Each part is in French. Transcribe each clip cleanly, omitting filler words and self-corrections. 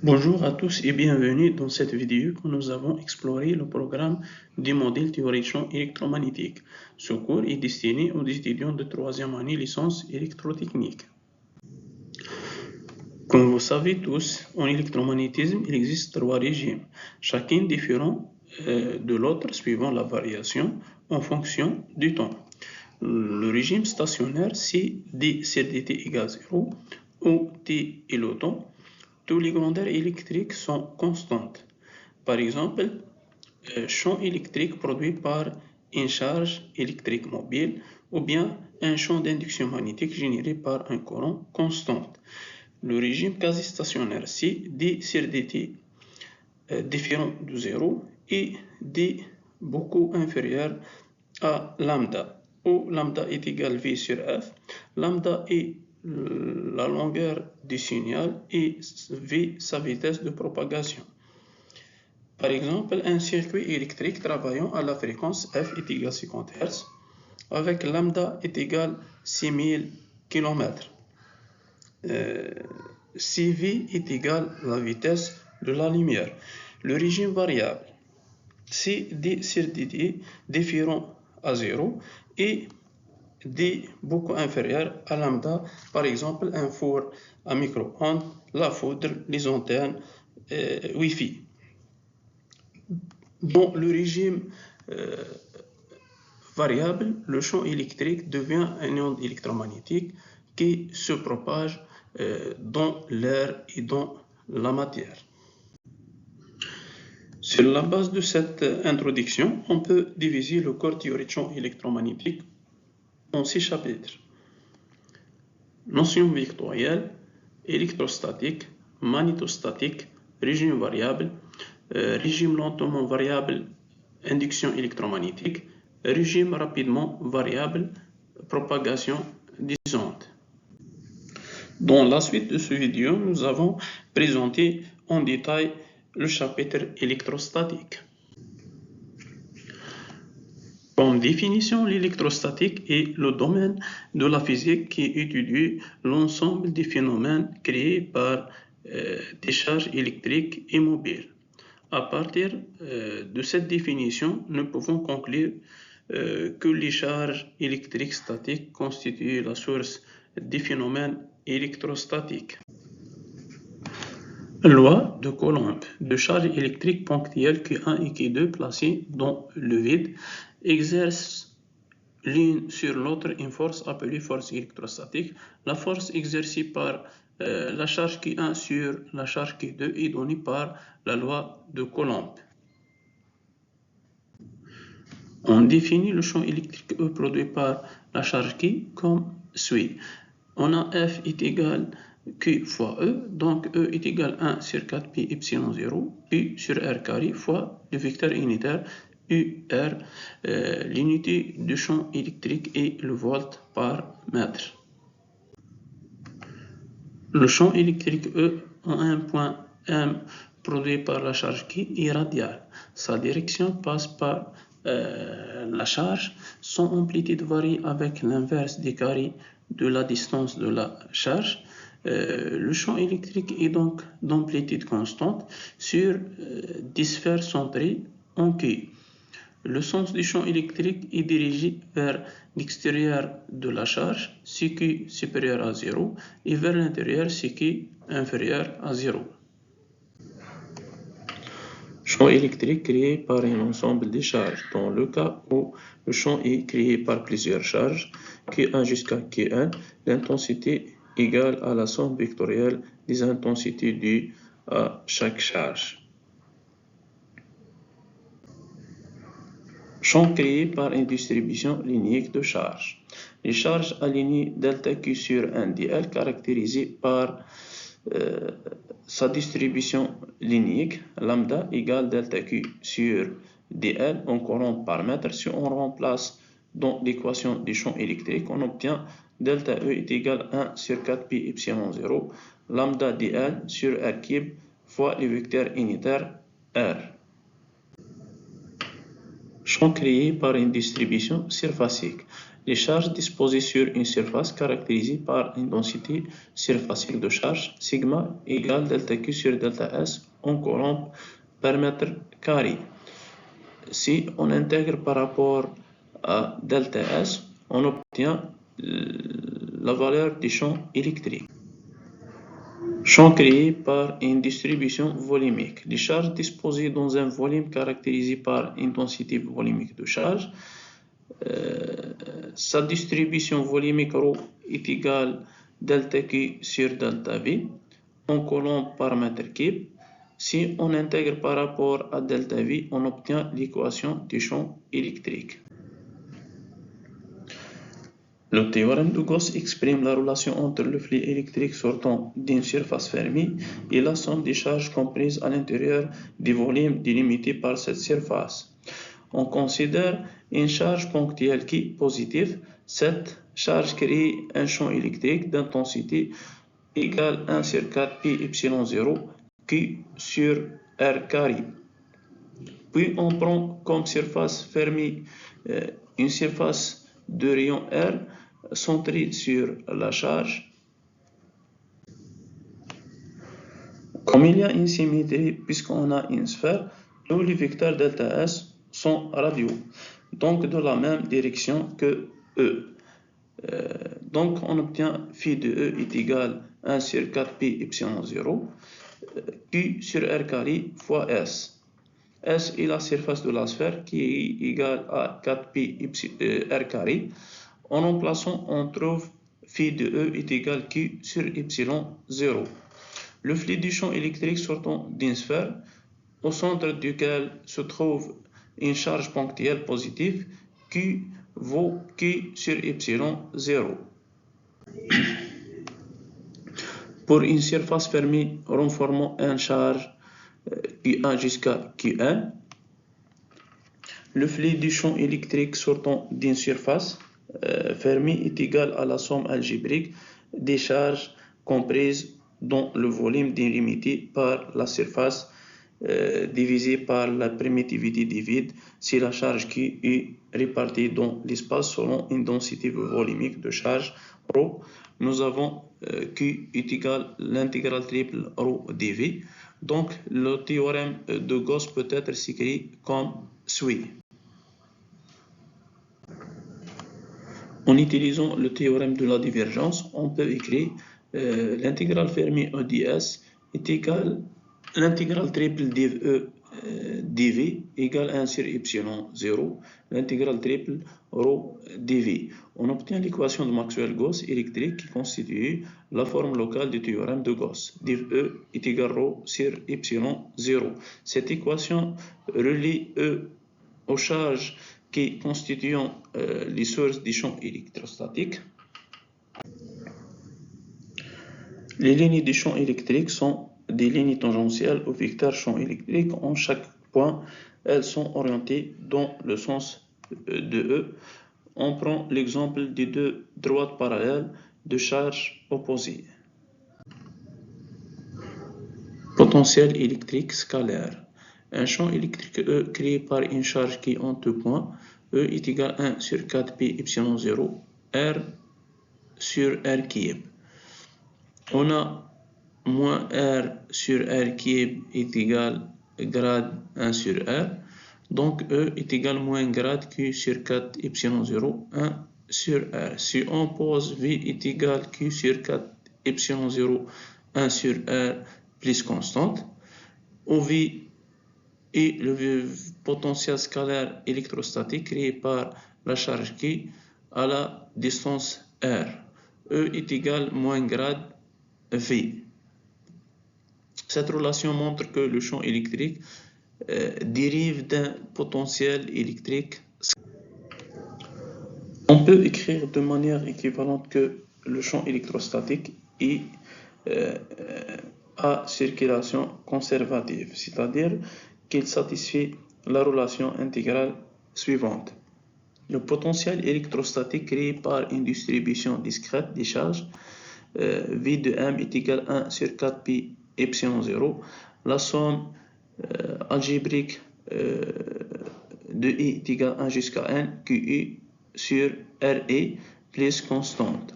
Bonjour à tous et bienvenue dans cette vidéo où nous avons exploré le programme du modèle théorie champ électromagnétique. Ce cours est destiné aux étudiants de troisième année licence électrotechnique. Comme vous savez tous, en électromagnétisme, il existe trois régimes, chacun différent de l'autre suivant la variation en fonction du temps. Le régime stationnaire, c'est d sur dt égale 0, où t est le temps. Tous les grandeurs électriques sont constantes. Par exemple, champ électrique produit par une charge électrique mobile ou bien un champ d'induction magnétique généré par un courant constant. Le régime quasi-stationnaire, c'est d sur dt différent de 0 et d beaucoup inférieur à lambda, où lambda est égal v sur f. Lambda est la longueur du signal et v sa vitesse de propagation. Par exemple, un circuit électrique travaillant à la fréquence f est égal à 50 Hz avec lambda est égal à 6000 km. Cv est égal à la vitesse de la lumière. Le régime variable, c'est d sur dt différent à 0 et d beaucoup inférieur à lambda, par exemple un four à micro-ondes, la foudre, les antennes, Wi-Fi. Dans le régime variable, le champ électrique devient une onde électromagnétique qui se propage dans l'air et dans la matière. Sur la base de cette introduction, on peut diviser le cours théorique champ électromagnétique en 6 chapitres. Notion vectorielle, électrostatique, magnétostatique, régime variable, régime lentement variable, induction électromagnétique, régime rapidement variable, propagation des ondes. Dans la suite de cette vidéo, nous avons présenté en détail le chapitre électrostatique. Comme définition, l'électrostatique est le domaine de la physique qui étudie l'ensemble des phénomènes créés par des charges électriques et mobiles. À partir de cette définition, nous pouvons conclure que les charges électriques statiques constituent la source des phénomènes électrostatiques. Loi de Coulomb de charges électriques ponctuelles Q1 et Q2 placées dans le vide exercent l'une sur l'autre une force appelée force électrostatique. La force exercée par la charge Q1 sur la charge Q2 est donnée par la loi de Coulomb. On définit le champ électrique E produit par la charge Q comme suit. On a F est égal Q fois E, donc E est égal à 1 sur 4 pi epsilon 0, U sur R carré fois le vecteur unitaire UR, l'unité du champ électrique est le volt par mètre. Le champ électrique E en un point M produit par la charge Q est radial. Sa direction passe par la charge. Son amplitude varie avec l'inverse des carrés de la distance de la charge. Le champ électrique est donc d'amplitude constante sur des sphères centrées en Q. Le sens du champ électrique est dirigé vers l'extérieur de la charge, CQ supérieur à 0, et vers l'intérieur, CQ inférieur à 0. Champ électrique créé par un ensemble de charges. Dans le cas où le champ est créé par plusieurs charges, Q1 jusqu'à Q1, l'intensité égale à la somme vectorielle des intensités dues à chaque charge. Champ créé par une distribution linéaire de charges. Les charges alignées ΔQ sur un dl caractérisées par sa distribution linéaire, lambda égale ΔQ sur dl en courant par mètre. Si on remplace dans l'équation du champ électrique, on obtient ΔE est égal à 1 sur 4 pi epsilon 0, lambda dl sur R cube fois le vecteur unitaire R. Champ créé par une distribution surfacique. Les charges disposées sur une surface caractérisées par une densité surfacique de charge sigma égale delta Q sur delta S en coulomb par mètre carré. Si on intègre par rapport à delta S, on obtient la valeur du champ électrique. Champ créé par une distribution volumique. Les charges disposées dans un volume caractérisé par une densité volumique de charge. Sa distribution volumique ρ est égale delta Q sur delta V en coulomb par mètre cube. Si on intègre par rapport à delta V, on obtient l'équation du champ électrique. Le théorème de Gauss exprime la relation entre le flux électrique sortant d'une surface fermée et la somme des charges comprises à l'intérieur du volume délimité par cette surface. On considère une charge ponctuelle qui est positive. Cette charge crée un champ électrique d'intensité égale 1 sur 4 pi epsilon 0 Q sur R carré. Puis on prend comme surface fermée une surface de rayon R centrée sur la charge. Comme il y a une symétrie puisqu'on a une sphère, tous les vecteurs delta S sont radiaux, donc de la même direction que E. Donc on obtient phi de E est égal à 1 sur 4 pi epsilon 0 Q sur R carré fois S. S est la surface de la sphère qui est égale à 4 pi R carré. En remplaçant, on trouve phi de E est égal Q sur epsilon 0. Le flux du champ électrique sortant d'une sphère, au centre duquel se trouve une charge ponctuelle positive, Q vaut Q sur epsilon 0. Pour une surface fermée renformant une charge Q1 jusqu'à Qn, le flux du champ électrique sortant d'une surface fermée est égal à la somme algébrique des charges comprises dans le volume délimité par la surface divisé par la permittivité du vide si la charge Q est répartie dans l'espace selon une densité volumique de charge ρ. Nous avons Q est égal à l'intégrale triple ρ dV. Donc le théorème de Gauss peut être écrit comme suit. En utilisant le théorème de la divergence, on peut écrire l'intégrale fermée E ds est égale à l'intégrale triple dE dV égale 1 sur epsilon 0, l'intégrale triple ρ dV. On obtient l'équation de Maxwell-Gauss électrique qui constitue la forme locale du théorème de Gauss. Div E est égal à ρ sur epsilon 0. Cette équation relie E aux charges qui constituent les sources du champ électrostatique. Les lignes du champ électrique sont des lignes tangentielles au vecteur champ électrique. En chaque point, elles sont orientées dans le sens de E. On prend l'exemple des deux droites parallèles de charges opposées. Potentiel électrique scalaire. Un champ électrique E créé par une charge qui en deux points, E est égal à 1 sur 4 pi epsilon 0 R sur R cube. On a moins R sur R cube est égal à grade 1 sur R. Donc E est égal à moins grade Q sur 4 epsilon 0 1 sur R. Si on pose V est égal à Q sur 4 epsilon 0 1 sur R plus constante, où V est le potentiel scalaire électrostatique créé par la charge Q à la distance R. E est égal à moins grade V. Cette relation montre que le champ électrique dérive d'un potentiel électrique. On peut écrire de manière équivalente que le champ électrostatique est à circulation conservative, c'est-à-dire qu'il satisfait la relation intégrale suivante. Le potentiel électrostatique créé par une distribution discrète des charges V de M est égal à 1 sur 4 pi epsilon 0. La somme algébrique de I est égale à 1 jusqu'à N QI sur RE plus constante.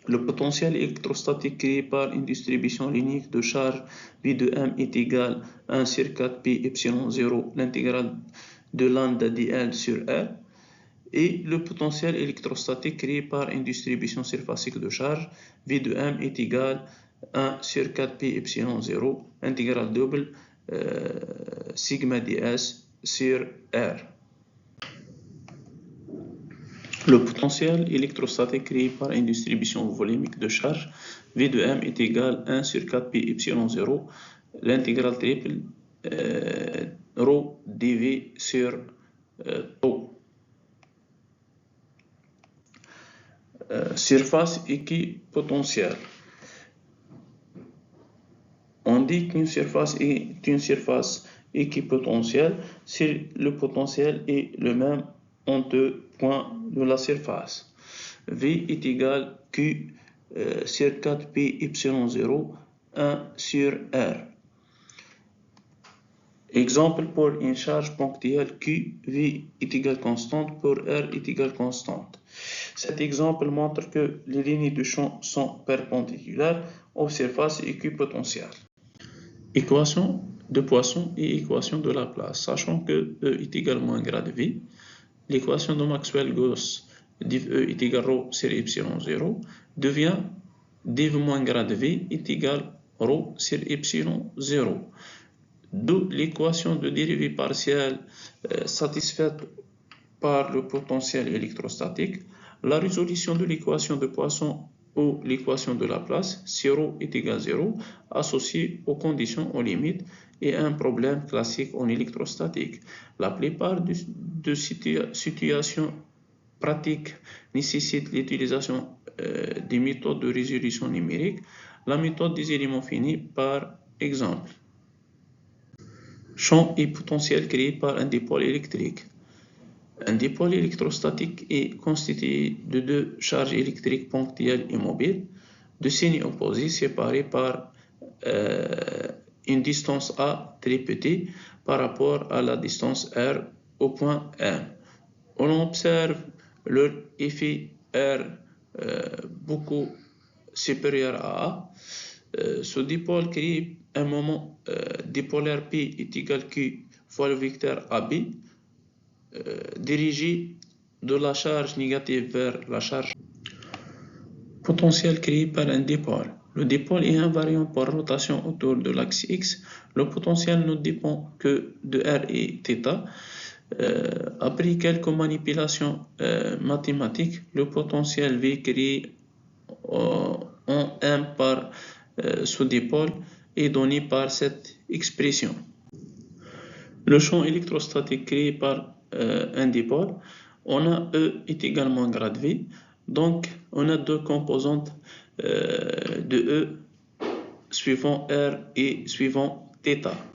Le potentiel électrostatique créé par une distribution linéaire de charge V de M est égal à 1 sur 4 pi epsilon 0, l'intégrale de lambda dl sur R. Et le potentiel électrostatique créé par une distribution surfacique de charge V de M est égal à 1 sur 4 pi epsilon 0, intégrale double sigma ds sur R. Le potentiel électrostatique créé par une distribution volumique de charge V de M est égal à 1 sur 4 pi epsilon 0, l'intégrale triple rho dV sur tau. Surface équipotentielle. On dit qu'une surface est une surface équipotentielle si le potentiel est le même en deux points de la surface. V est égal Q sur 4 pi epsilon 0, 1 sur R. Exemple pour une charge ponctuelle Q, V est égal constante pour R est égal constante. Cet exemple montre que les lignes de champ sont perpendiculaires aux surfaces équipotentielles. Équation de Poisson et équation de Laplace. Sachant que E est égal moins grade V, l'équation de Maxwell-Gauss div E est égal ρ sur epsilon 0 devient div moins grade V est égal ρ sur epsilon 0. D'où l'équation de dérivée partielle satisfaite par le potentiel électrostatique. La résolution de l'équation de Poisson ou l'équation de Laplace, si ρ est égal à 0, associée aux conditions aux limites, est un problème classique en électrostatique. La plupart de situations pratiques nécessitent l'utilisation des méthodes de résolution numérique. La méthode des éléments finis, par exemple. Champ et potentiel créé par un dipôle électrique. Un dipôle électrostatique est constitué de deux charges électriques ponctuelles et mobiles, de signes opposés séparés par une distance A très petite par rapport à la distance R au point M. On observe leur effet R beaucoup supérieur à A. Ce dipôle crée un moment dipolaire P est égal Q fois le vecteur AB dirigé de la charge négative vers la charge potentielle créée par un dipôle. Le dipôle est invariant par rotation autour de l'axe X. Le potentiel ne dépend que de R et θ. Après quelques manipulations mathématiques, le potentiel V créé en M par ce dipôle est donné par cette expression. Le champ électrostatique créé par un dipôle, on a E est également grade V, donc on a deux composantes de E suivant R et suivant θ.